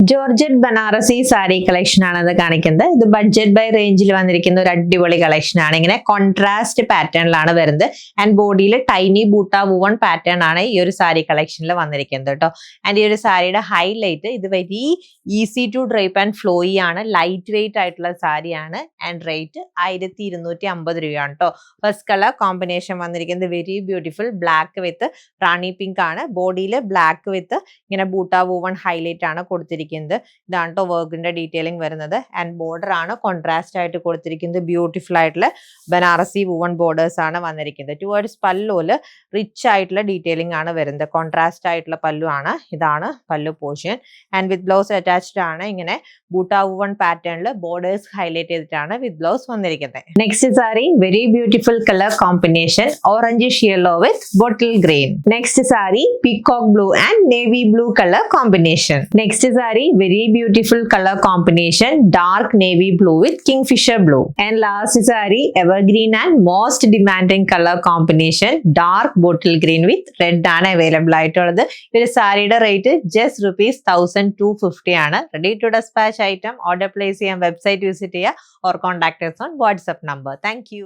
Georgette Banarasi sari collection ആണ് ഇത് കാണിക്കുന്നത്. ഇത് ബഡ്ജറ്റ് ബൈ റേഞ്ചിൽ വന്നിരിക്കുന്ന ഒരു അടിപൊളി കളക്ഷൻ ആണ്. ഇങ്ങനെ കോൺട്രാസ്റ്റ് പാറ്റേണിലാണ് വരുന്നത് ആൻഡ് ബോഡിയിൽ ടൈനി ബൂട്ട വുവൺ പാറ്റേൺ ആണ് ഈ ഒരു സാരി കളക്ഷനിൽ വന്നിരിക്കുന്നത് കേട്ടോ. ആൻഡ് ഈ ഒരു സാരിയുടെ ഹൈലൈറ്റ് ഇത് very easy to drape and flowy ആണ്, ലൈറ്റ് വെയിറ്റ് ആയിട്ടുള്ള സാരിയാണ് ആൻഡ് റേറ്റ് 1250 രൂപയാണ് കേട്ടോ. ഫസ്റ്റ് കളർ കോമ്പിനേഷൻ വന്നിരിക്കുന്നത് very beautiful black with rani pink ആണ്. ബോഡിയിൽ ബ്ലാക്ക് വിത്ത് ഇങ്ങനെ ബൂട്ട വുവൺ ഹൈലൈറ്റ് ആണ് കൊടുത്തിരിക്കുന്നത്. ഇതാണ് കേട്ടോ വർക്കിന്റെ ഡീറ്റെയിലിംഗ് വരുന്നത്. ആൻഡ് ബോർഡർ ആണ് കോൺട്രാസ്റ്റ് ആയിട്ട് കൊടുത്തിരിക്കുന്നത്. ബ്യൂട്ടിഫുൾ ആയിട്ടുള്ള ബനാറസി വുവൺ ബോർഡേഴ്സ് ആണ് വന്നിരിക്കുന്നത്. ടുവേർഡ്സ് പല്ലുവില് റിച്ച് ആയിട്ടുള്ള ഡീറ്റെയിലിംഗ് ആണ് വരുന്നത്. കോൺട്രാസ്റ്റ് ആയിട്ടുള്ള പല്ലു ആണ്. ഇതാണ് പല്ലു portion. And with blouse attached ആണ്. ഇങ്ങനെ ബൂട്ട വുവൺ പാറ്റേണിൽ ബോർഡേഴ്സ് ഹൈലൈറ്റ് ചെയ്തിട്ടാണ് വിത്ത് ബ്ലൗസ് വന്നിരിക്കുന്നത്. Next sari very beautiful colour combination orangish yellow with bottle green. Next sari peacock blue and navy blue colour combination. Next sari very beautiful color combination dark navy blue with kingfisher blue. And last saree evergreen and most demanding color combination dark bottle green with red ആണ് available ആയിട്ടുള്ളത്. ഈ ഒരു സാരിയുടെ rate just ₹1250 ആണ്. Ready to despatch item order place ചെയ്യാൻ website visit ചെയ്യുക or contact us on WhatsApp number. Thank you.